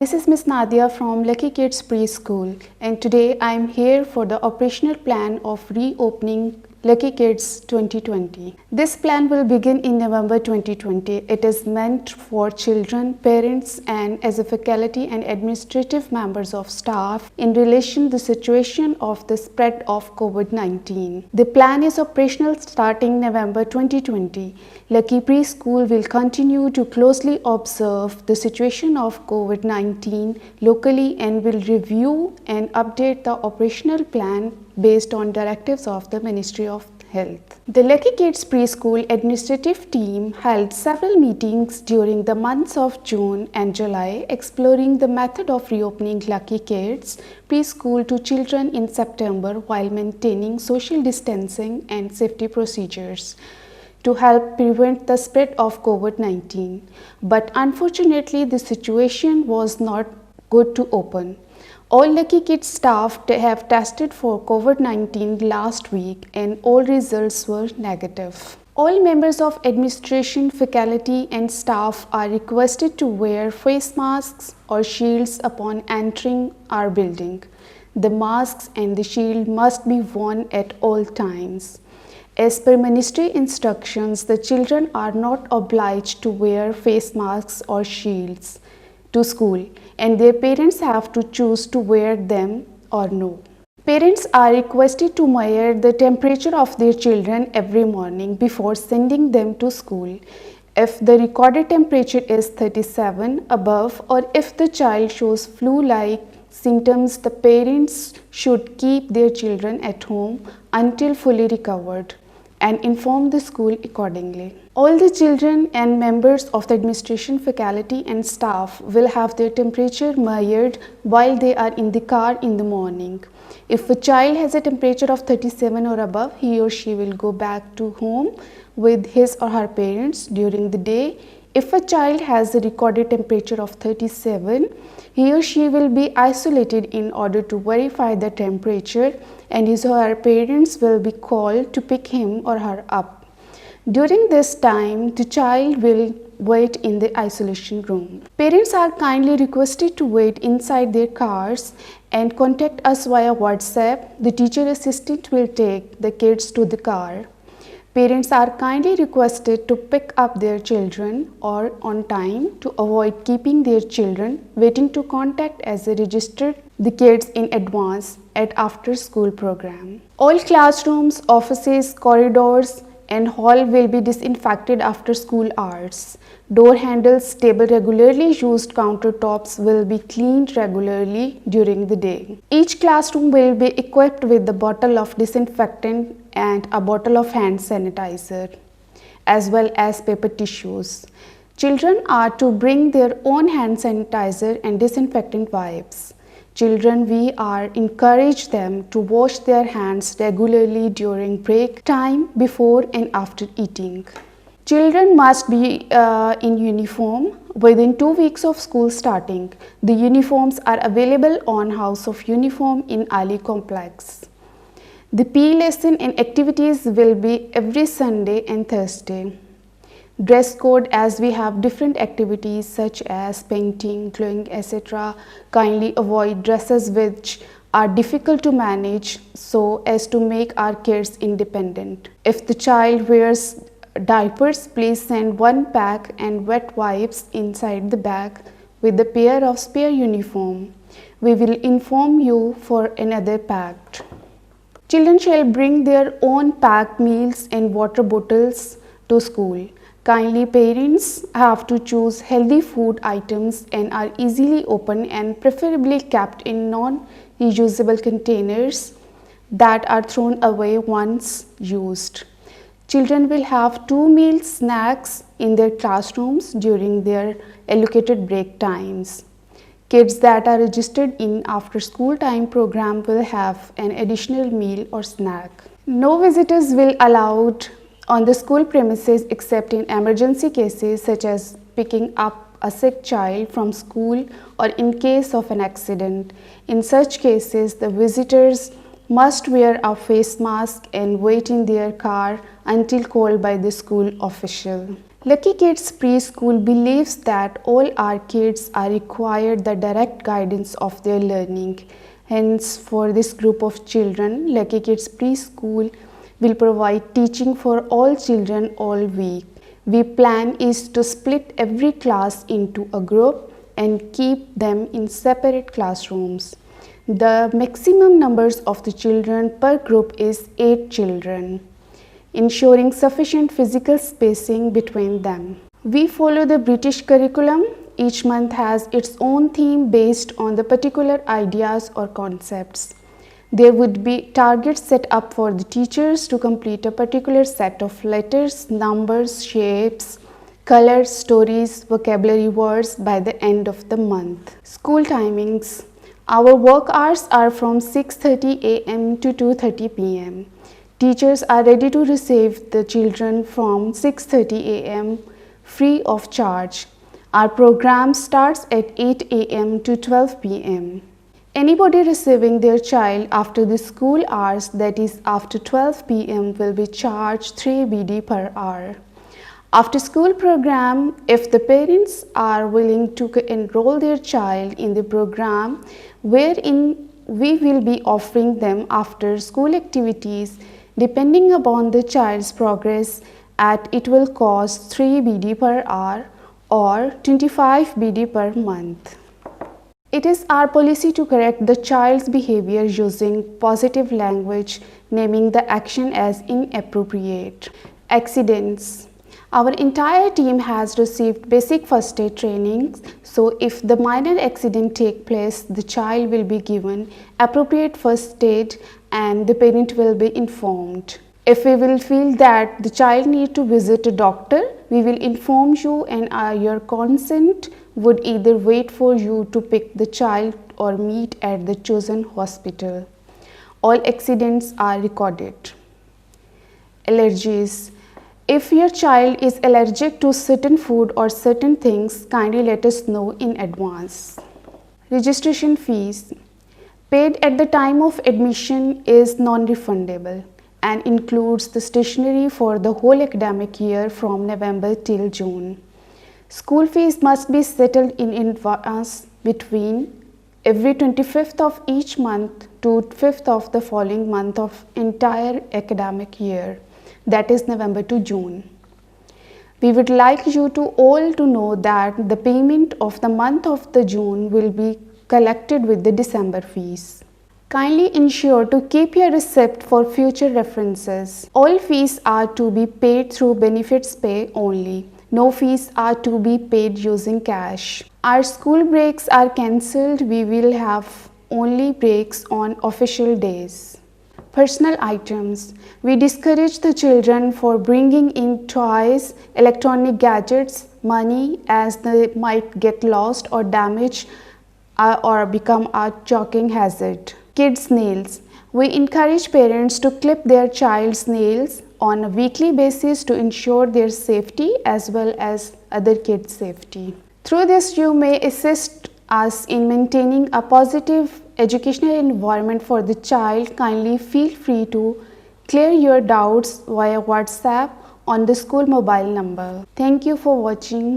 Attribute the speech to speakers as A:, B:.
A: This is Miss Nadia from Lucky Kids Preschool, and today I am here for the operational plan of reopening Lucky Kids 2020. This plan will begin in November 2020. It is meant for children, parents, and as a faculty and administrative members of staff in relation to the situation of the spread of COVID-19. The plan is operational starting November 2020. Lucky Preschool will continue to closely observe the situation of COVID-19 locally and will review and update the operational plan based on directives of the Ministry of Health. The Lucky Kids Preschool administrative team held several meetings during the months of June and July exploring the method of reopening Lucky Kids Preschool to children in September while maintaining social distancing and safety procedures to help prevent the spread of COVID-19. But unfortunately, the situation was not good to open. All Lucky Kids staff have tested for COVID-19 last week and all results were negative. All members of administration, faculty and staff are requested to wear face masks or shields upon entering our building. The masks and the shield must be worn at all times. As per ministry instructions, the children are not obliged to wear face masks or shields to school, and their parents have to choose to wear them or no. Parents are requested to measure the temperature of their children every morning before sending them to school. If the recorded temperature is 37 above or if the child shows flu-like symptoms, the parents should keep their children at home until fully recovered and inform the school accordingly. All the children and members of the administration, faculty and staff will have their temperature measured while they are in the car in the morning. If a child has a temperature of 37 or above, he or she will go back to home with his or her parents during the day. If a child has a recorded temperature of 37, he or she will be isolated in order to verify the temperature, and his or her parents will be called to pick him or her up. During this time, the child will wait in the isolation room. Parents are kindly requested to wait inside their cars and contact us via WhatsApp. The teacher assistant will take the kids to the car. Parents are kindly requested to pick up their children or on time to avoid keeping their children waiting to contact as they registered the kids in advance at after school program. All classrooms, offices, corridors and hall will be disinfected after school hours. Door handles, table regularly used countertops will be cleaned regularly during the day. Each classroom will be equipped with a bottle of disinfectant and a bottle of hand sanitizer, as well as paper tissues. Children are to bring their own hand sanitizer and disinfectant wipes. Children, we are encourage them to wash their hands regularly during break time, before and after eating. Children must be in uniform within 2 weeks of school starting. The uniforms are available on House of Uniform in Ali Complex. The PE lesson and activities will be every Sunday and Thursday. Dress code, as we have different activities such as painting, gluing, etc. Kindly avoid dresses which are difficult to manage so as to make our kids independent. If the child wears diapers, please send one pack and wet wipes inside the bag with a pair of spare uniform. We will inform you for another packed. Children shall bring their own packed meals and water bottles to school. Kindly, parents have to choose healthy food items and are easily opened and preferably kept in non-reusable containers that are thrown away once used. Children will have 2 meal snacks in their classrooms during their allocated break times. Kids that are registered in after school time program will have an additional meal or snack. No visitors will allowed on the school premises except in emergency cases such as picking up a sick child from school or in case of an accident. In such cases, the visitors must wear a face mask and wait in their car until called by the school official. Lucky Kids Preschool believes that all our kids are required the direct guidance of their learning. Hence, for this group of children, Lucky Kids Preschool will provide teaching for all children all week. We plan is to split every class into a group and keep them in separate classrooms. The maximum numbers of the children per group is 8 children, ensuring sufficient physical spacing between them. We follow the British curriculum. Each month has its own theme based on the particular ideas or concepts. There would be targets set up for the teachers to complete a particular set of letters, numbers, shapes, colors, stories, vocabulary words by the end of the month. School timings. Our work hours are from 6:30 a.m. to 2:30 p.m. Teachers are ready to receive the children from 6:30 a.m. free of charge. Our program starts at 8 a.m. to 12 p.m. Anybody receiving their child after the school hours, that is after 12 p.m., will be charged 3 BD per hour. After school program, if the parents are willing to enroll their child in the program, wherein we will be offering them after school activities, depending upon the child's progress, it will cost 3 BD per hour or 25 BD per month. It is our policy to correct the child's behavior using positive language, naming the action as inappropriate. Accidents. Our entire team has received basic first aid training, so if the minor accident takes place, the child will be given appropriate first aid and the parent will be informed. If we will feel that the child needs to visit a doctor, we will inform you, and your consent would either wait for you to pick the child or meet at the chosen hospital. All accidents are recorded. Allergies. If your child is allergic to certain food or certain things, kindly let us know in advance. Registration fees paid at the time of admission is non-refundable and includes the stationery for the whole academic year from November till June. School fees must be settled in advance between every 25th of each month to 5th of the following month of entire academic year, that is November to June. We would like you to all to know that the payment of the month of the June will be collected with the December fees. Kindly ensure to keep your receipt for future references. All fees are to be paid through benefits pay only. No fees are to be paid using cash. Our school breaks are cancelled. We will have only breaks on official days. Personal items. We discourage the children for bringing in toys, electronic gadgets, money, as they might get lost or damaged or become a choking hazard. Kids' nails. We encourage parents to clip their child's nails on a weekly basis to ensure their safety as well as other kids' safety. Through this, you may assist us in maintaining a positive educational environment for the child. Kindly feel free to clear your doubts via WhatsApp on the school mobile number. Thank you for watching.